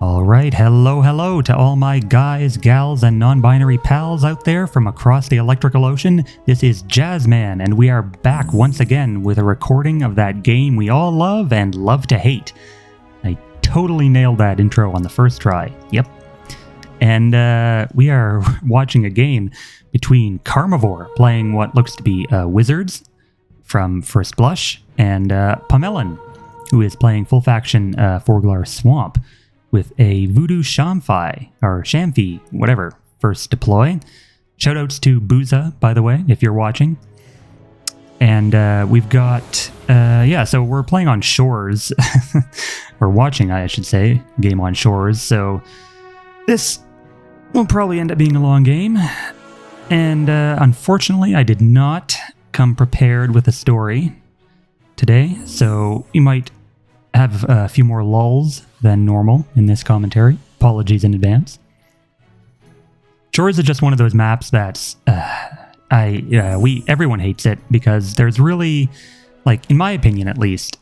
Alright, hello to all my guys, gals, and non-binary pals out there from across the electrical ocean. This is Jazzman, and we are back once again with a recording of that game we all love and love to hate. I totally nailed that intro on the first try, yep. And we are watching a game between Karmavore, playing what looks to be Wizards from First Blush, and Pomelon, who is playing full faction Forglar Swamp, with a Voodoo Shamfi, whatever, first deploy. Shoutouts to Booza, by the way, if you're watching. And we've got, so we're playing on shores. Or watching, I should say, game on shores. So this will probably end up being a long game. And unfortunately, I did not come prepared with a story today. So you might have a few more lulls than normal in this commentary. Apologies in advance. Shores is just one of those maps that's everyone hates it because there's really, like, in my opinion at least,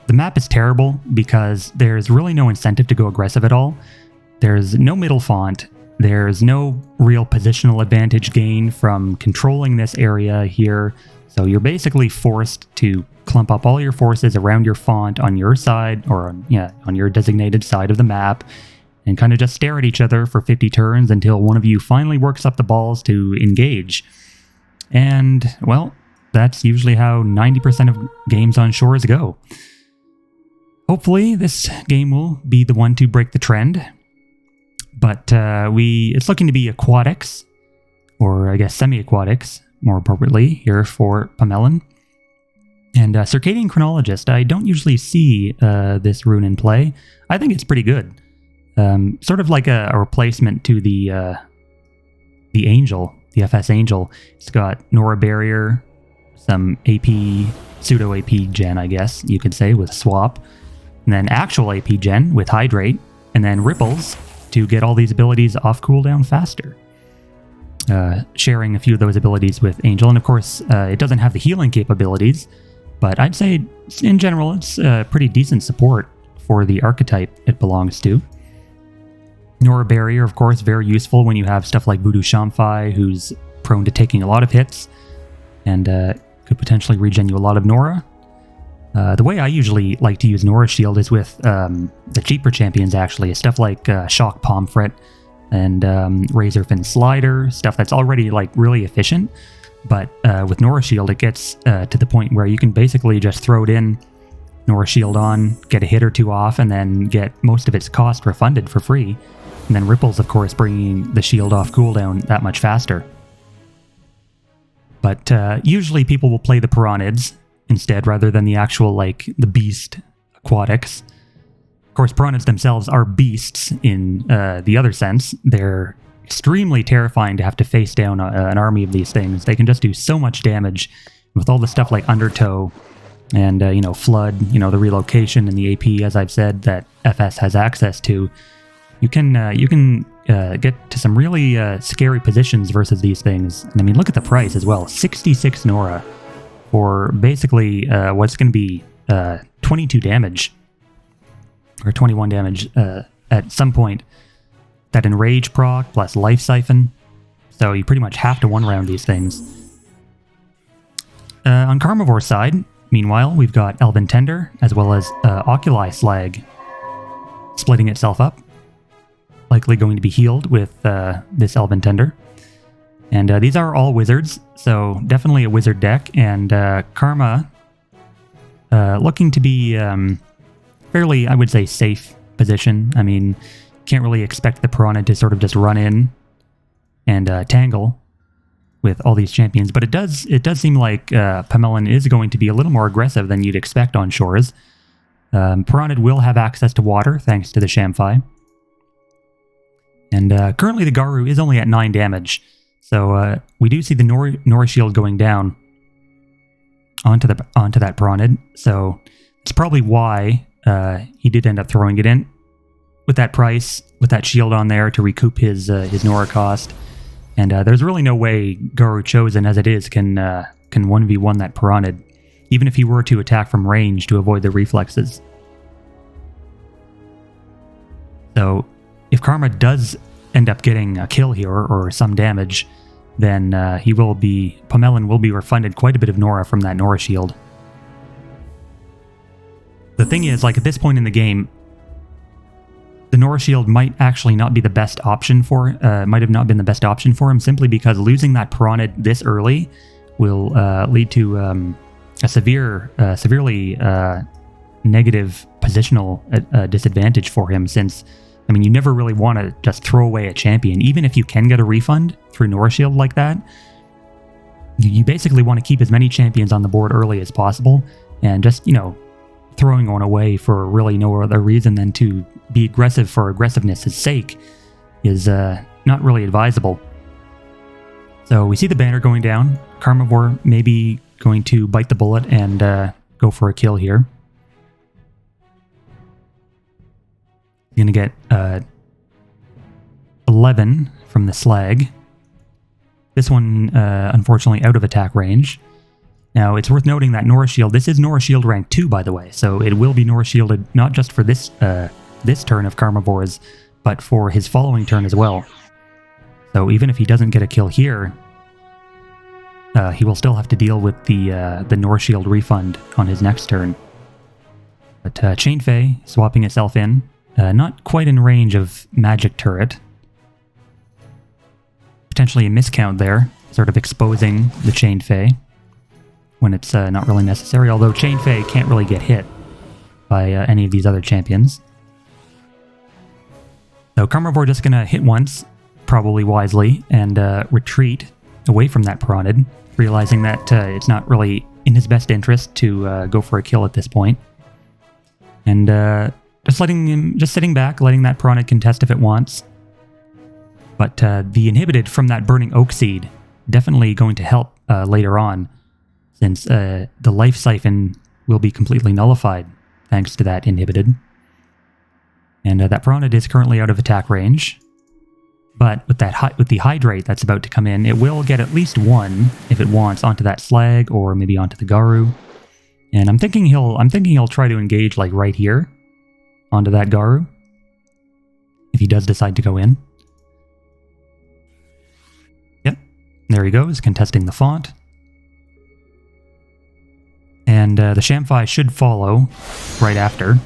the map is terrible because there's really no incentive to go aggressive at all. There's no middle font. There's no real positional advantage gain from controlling this area here. So you're basically forced to clump up all your forces around your font on your side, or on your designated side of the map, and kind of just stare at each other for 50 turns until one of you finally works up the balls to engage. And, well, that's usually how 90% of games on shores go. Hopefully this game will be the one to break the trend. But it's looking to be aquatics, or I guess semi-aquatics, more appropriately, here for Pomelon. And Circadian Chronologist, I don't usually see this rune in play. I think it's pretty good. Sort of like a replacement to the Angel, the FS Angel. It's got Nora Barrier, some AP, pseudo-AP gen, I guess you could say, with Swap. And then actual AP gen with Hydrate. And then Ripples to get all these abilities off cooldown faster. Sharing a few of those abilities with Angel. And of course, it doesn't have the healing capabilities. But I'd say, in general, it's pretty decent support for the archetype it belongs to. Nora Barrier, of course, very useful when you have stuff like Voodoo Shamfi, who's prone to taking a lot of hits, and could potentially regen you a lot of Nora. The way I usually like to use Nora Shield is with the cheaper champions, actually. Stuff like Shock Pomfret and Razorfin Slider, stuff that's already really efficient. But with Nora Shield, it gets to the point where you can basically just throw it in, Nora Shield on, get a hit or two off, and then get most of its cost refunded for free. And then Ripples, of course, bringing the shield off cooldown that much faster. But usually people will play the Piranids instead, rather than the actual, the Beast Aquatics. Of course, Piranids themselves are beasts in the other sense. They're extremely terrifying to have to face down an army of these things. They can just do so much damage with all the stuff like Undertow and, Flood, the relocation and the AP, as I've said, that FS has access to. You can get to some really scary positions versus these things. And I mean, look at the price as well. 66 Nora for basically what's going to be 22 damage or 21 damage at some point. That Enrage proc plus Life Siphon. So you pretty much have to one-round these things. On Karmavore's side, meanwhile, we've got Elven Tender, as well as Oculi Slag splitting itself up. Likely going to be healed with this Elven Tender. And these are all wizards, so definitely a wizard deck. And Karma looking to be fairly, I would say, safe position. I mean, can't really expect the Piranha to sort of just run in and tangle with all these champions, but it does seem like Pomelon is going to be a little more aggressive than you'd expect on shores. Piranha will have access to water thanks to the Shamfi. And currently the Garu is only at 9 damage, so we do see the Nora Shield going down onto that Piranha, so it's probably why he did end up throwing it in. With that price, with that shield on there to recoup his Nora cost. And there's really no way Garu Chosen, as it is, can 1v1 that Piranha, even if he were to attack from range to avoid the reflexes. So if Karma does end up getting a kill here or some damage, then Pomelon will be refunded quite a bit of Nora from that Nora shield. The thing is, like, at this point in the game, the Nora shield might actually not be the best option might have not been the best option for him, simply because losing that Piranid this early will lead to a severely negative positional disadvantage for him, since, I mean, you never really want to just throw away a champion. Even if you can get a refund through Nora shield like that, you basically want to keep as many champions on the board early as possible, and just, you know, throwing one away for really no other reason than to be aggressive for aggressiveness' sake is not really advisable. So we see the banner going down. Karmavore maybe going to bite the bullet and go for a kill here. He's going to get 11 from the slag. This one, unfortunately, out of attack range. Now, it's worth noting that Nora Shield, this is Nora Shield rank 2, by the way, so it will be Nora Shielded not just for this this turn of Karmavore's, but for his following turn as well. So even if he doesn't get a kill here, he will still have to deal with the Nora Shield refund on his next turn. But Chain Fei swapping itself in, not quite in range of Magic Turret. Potentially a miscount there, sort of exposing the Chain Fei when it's not really necessary, although Chain Fei can't really get hit by any of these other champions. So Karmavore just going to hit once, probably wisely, and retreat away from that Piranid, realizing that it's not really in his best interest to go for a kill at this point. And just sitting back, letting that Piranid contest if it wants. But the inhibited from that Burning Oak Seed definitely going to help later on, since the Life Siphon will be completely nullified thanks to that inhibited. And that Piranid is currently out of attack range. But with the Hydrate that's about to come in, it will get at least one, if it wants, onto that Slag or maybe onto the Garu. And I'm thinking he'll try to engage like right here onto that Garu, if he does decide to go in. Yep, there he goes, contesting the font. And the Shamfai should follow right after.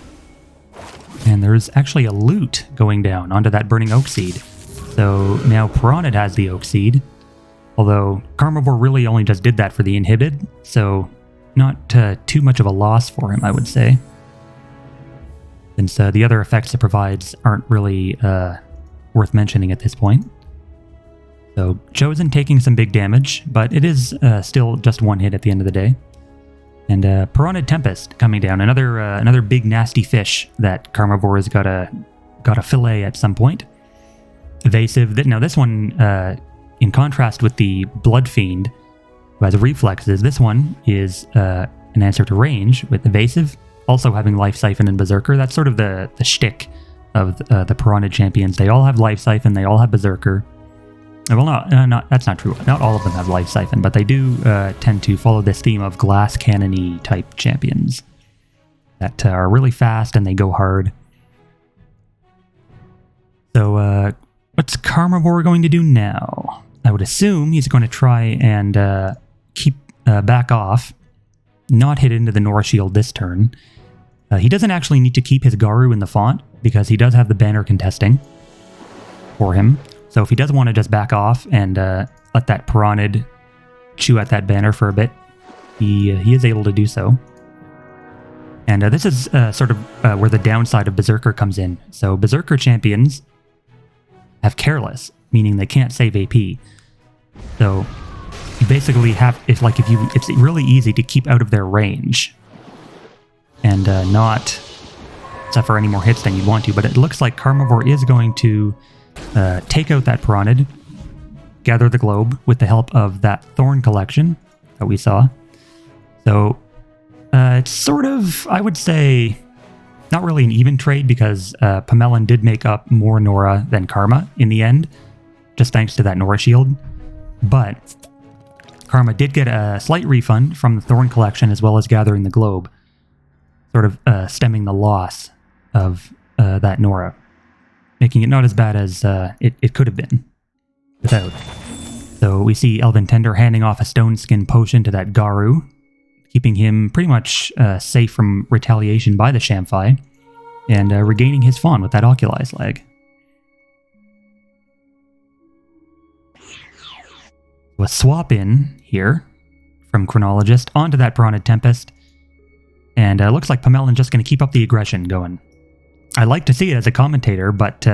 And there's actually a loot going down onto that Burning Oak Seed. So now Piranid has the Oak Seed, although Karmavore really only just did that for the inhibit, so not too much of a loss for him, I would say. Since the other effects it provides aren't really worth mentioning at this point. So Chosen taking some big damage, but it is still just one hit at the end of the day. And Piranid Tempest coming down, another big nasty fish that Karmavore has got to fillet at some point. Evasive. Now this one, in contrast with the Blood Fiend, who has reflexes, this one is an answer to range with evasive, also having Life Siphon and Berserker. That's sort of the shtick of the Piranid champions. They all have Life Siphon, they all have Berserker. Well, that's not true. Not all of them have Life Siphon, but they do tend to follow this theme of glass cannon-y type champions that are really fast and they go hard. So, what's Karmavore going to do now? I would assume he's going to try and keep back off, not hit into the Nora Shield this turn. He doesn't actually need to keep his Garu in the font, because he does have the banner contesting for him. So if he does want to just back off and let that Piranid chew at that banner for a bit, he is able to do so. And this is sort of where the downside of Berserker comes in. So Berserker champions have Careless, meaning they can't save AP. So you basically have, it's really easy to keep out of their range and not suffer any more hits than you want to. But it looks like Karmavore is going to take out that Piranid, gather the globe with the help of that Thorn collection that we saw. So it's sort of, I would say, not really an even trade, because Pomelon did make up more Nora than Karma in the end, just thanks to that Nora shield. But Karma did get a slight refund from the Thorn collection as well as gathering the globe, sort of stemming the loss of that Nora. making it not as bad as it could have been without. So we see Elven Tender handing off a stone skin potion to that Garu, keeping him pretty much safe from retaliation by the Shamfai, and regaining his fawn with that Oculi slag. We'll swap in here from Chronologist onto that Piranha Tempest, and looks like Pomelon's just going to keep up the aggression going. I like to see it as a commentator, but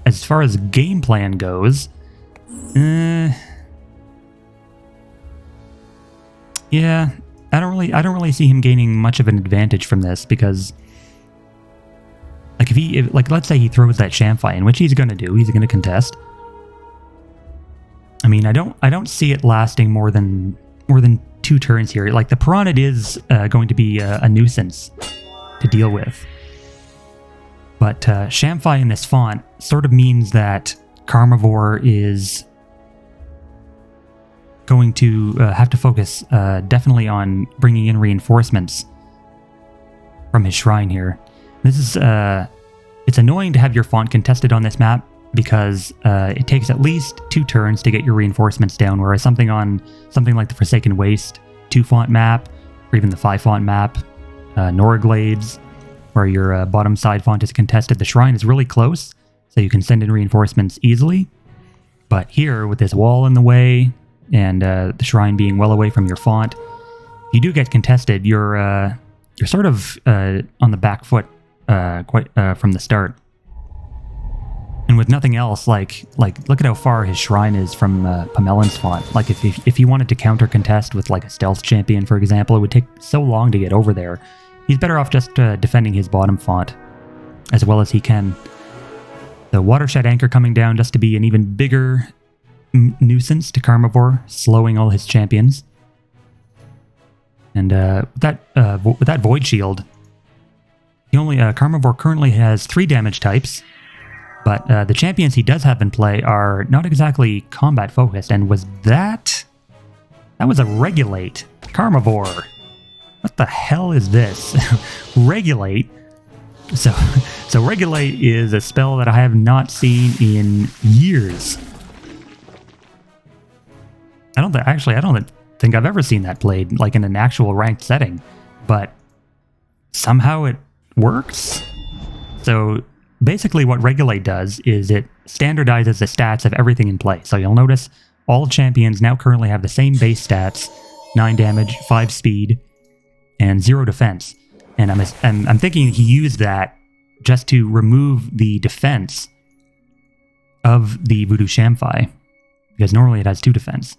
as far as game plan goes, yeah, I don't really see him gaining much of an advantage from this, because like if let's say he throws that Shamfai, in which he's going to do, he's going to contest. I mean, I don't see it lasting more than 2 turns here. Like, the Piranha is going to be a nuisance to deal with. But Shamfai in this font sort of means that Karmavore is going to have to focus definitely on bringing in reinforcements from his shrine here. This is it's annoying to have your font contested on this map, because it takes at least 2 turns to get your reinforcements down, whereas something like the Forsaken Waste 2-font map, or even the 5-font map, Noraglades, where your bottom side font is contested, the shrine is really close, so you can send in reinforcements easily. But here, with this wall in the way, and the shrine being well away from your font, if you do get contested, you're sort of on the back foot quite from the start. And with nothing else, like look at how far his shrine is from Pomelon's font. Like, if he wanted to counter contest with like a stealth champion, for example, it would take so long to get over there. He's better off just defending his bottom font as well as he can. The Watershed Anchor coming down just to be an even bigger nuisance to Karmavore, slowing all his champions. And with that Void Shield, Karmavore currently has 3 damage types. But the champions he does have in play are not exactly combat focused, and that was a Regulate. Karmavore. What the hell is this? Regulate? So Regulate is a spell that I have not seen in years. I don't think I've ever seen that played like in an actual ranked setting, but somehow it works. So basically what Regulate does is it standardizes the stats of everything in play. So you'll notice all champions now currently have the same base stats, 9 damage, 5 speed, and 0 defense. And I'm thinking he used that just to remove the defense of the Voodoo Shamfai, because normally it has 2 defense.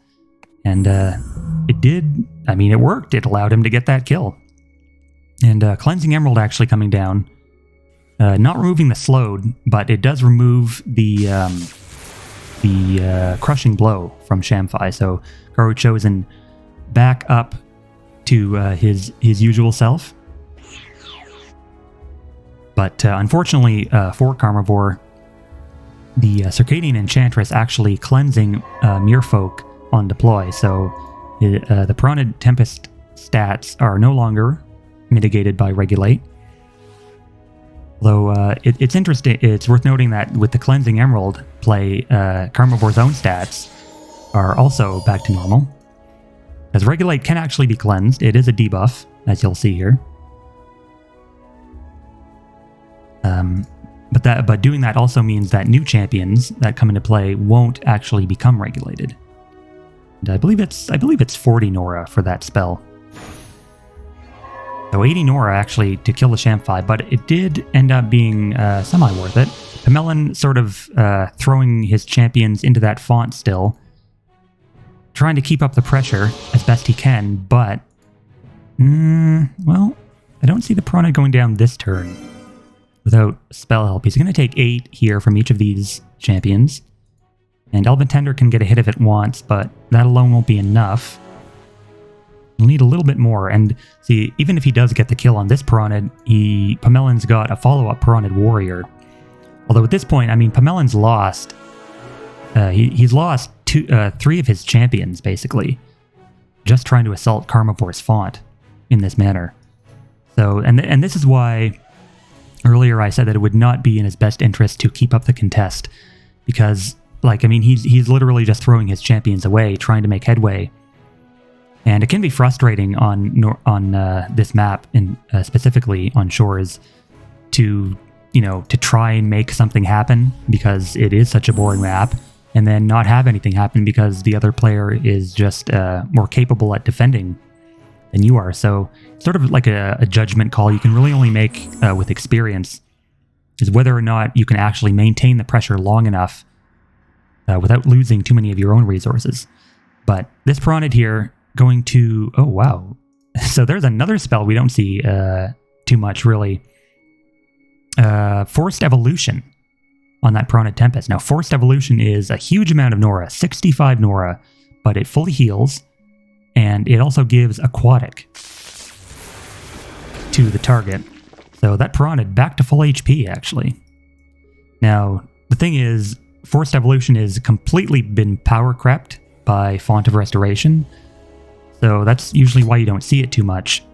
And it worked. It allowed him to get that kill. And Cleansing Emerald actually coming down. Not removing the slowed, but it does remove the crushing blow from Shamfai. So Garu Chosen back up to his usual self. But unfortunately for Karmavore, the Circadian Enchantress actually cleansing Merfolk on deploy. So the Piranha Tempest stats are no longer mitigated by Regulate. Although it's interesting, it's worth noting that with the Cleansing Emerald play, Karmavore's own stats are also back to normal. As Regulate can actually be cleansed, it is a debuff, as you'll see here. But doing that also means that new champions that come into play won't actually become regulated. And I believe it's 40 Nora for that spell. So 80 Nora actually to kill the Shamfai, but it did end up being semi-worth it. Pomelon sort of throwing his champions into that font still, trying to keep up the pressure as best he can, but well, I don't see the Piranha going down this turn without spell help. He's going to take 8 here from each of these champions, and Elven Tender can get a hit if it wants, but that alone won't be enough. We'll need a little bit more, and see, even if he does get the kill on this Piranha, Pomelon's got a follow-up Piranha Warrior. Although at this point, I mean, Pomelon's lost. He's lost 3 of his champions, basically, just trying to assault Karmavore's font in this manner. So, and this is why Earlier I said that it would not be in his best interest to keep up the contest because, like, I mean, he's literally just throwing his champions away, trying to make headway. And it can be frustrating on this map, and specifically on Shores, to try and make something happen because it is such a boring map, and then not have anything happen because the other player is just more capable at defending than you are. So sort of like a judgment call you can really only make with experience is whether or not you can actually maintain the pressure long enough without losing too many of your own resources. But this Piranid here going to... Oh, wow. So there's another spell we don't see too much, really. Forced Evolution on that Piranid Tempest. Now, Forced Evolution is a huge amount of Nora, 65 Nora, but it fully heals, and it also gives Aquatic to the target. So that Piranid back to full HP, actually. Now, the thing is, Forced Evolution has completely been power crept by Font of Restoration, so that's usually why you don't see it too much,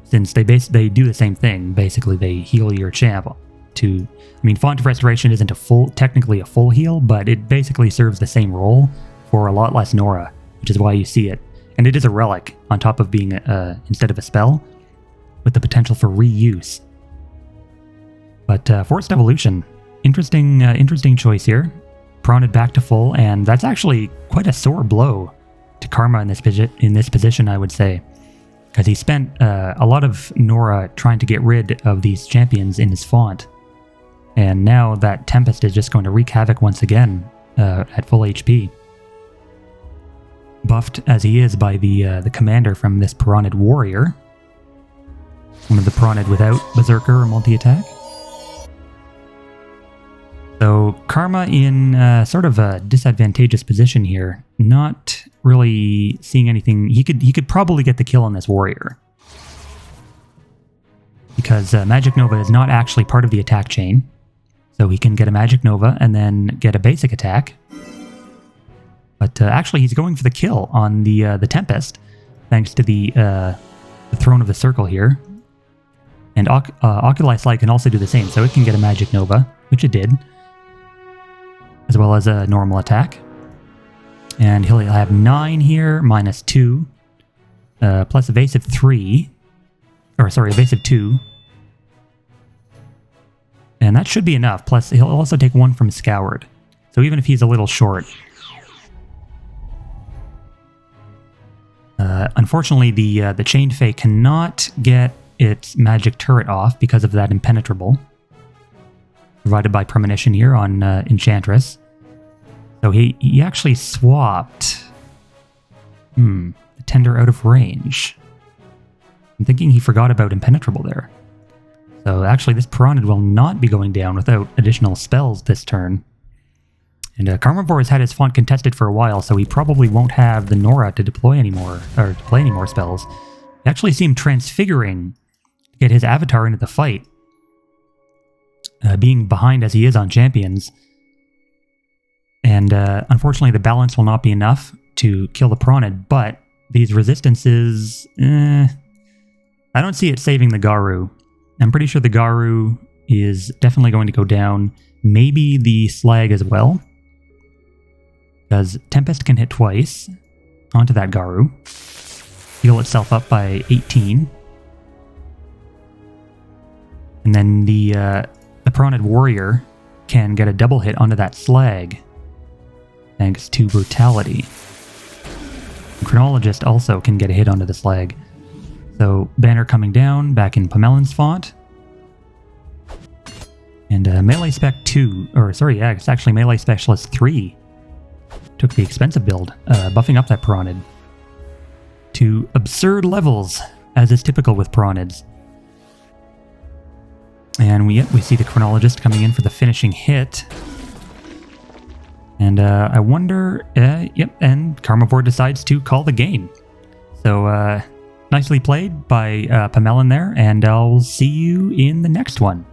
since they do the same thing. Basically, they heal your champ to... I mean, Font of Restoration isn't technically a full heal, but it basically serves the same role for a lot less Nora, which is why you see it. And it is a relic on top of being instead of a spell, with the potential for reuse. But Forced Evolution, interesting choice here. Piranid back to full, and that's actually quite a sore blow to Karma in this position, I would say, because he spent a lot of Nora trying to get rid of these champions in his font, and now that Tempest is just going to wreak havoc once again at full HP. Buffed as he is by the commander from this Piranid Warrior, one of the Piranid without Berserker or multi-attack. So Karma in sort of a disadvantageous position here, not really seeing anything. He could probably get the kill on this warrior, because Magic Nova is not actually part of the attack chain, so he can get a Magic Nova and then get a basic attack. But actually, he's going for the kill on the Tempest, thanks to the Throne of the Circle here. And Oculi Slide can also do the same, so it can get a Magic Nova, which it did, as well as a normal attack. And he'll have 9 here, minus 2, plus evasive 3, or sorry, evasive 2. And that should be enough, plus he'll also take 1 from Scoured. So even if he's a little short. Unfortunately, the Chained Fae cannot get its magic turret off because of that Impenetrable, provided by Premonition here on Enchantress. So he actually swapped the Tender out of range. I'm thinking he forgot about Impenetrable there. So actually this Piranid will not be going down without additional spells this turn. And Karmavore has had his font contested for a while, so he probably won't have the Nora to deploy anymore, or to play any more spells. We actually see him transfiguring to get his avatar into the fight, being behind as he is on champions. And unfortunately, the balance will not be enough to kill the Piranid, but these resistances, I don't see it saving the Garu. I'm pretty sure the Garu is definitely going to go down, maybe the Slag as well, because Tempest can hit twice onto that Garu, heal itself up by 18, and then the Piranid Warrior can get a double hit onto that Slag, thanks to Brutality. The Chronologist also can get a hit onto the Slag. So Banner coming down, back in Pomelon's font. And Melee Spec 2, or sorry, yeah, it's actually Melee Specialist 3. Took the expensive build, buffing up that Piranid to absurd levels, as is typical with Piranids. And we see the Chronologist coming in for the finishing hit. And I wonder, yep, and Karmavore decides to call the game. So nicely played by Pomelon there, and I'll see you in the next one.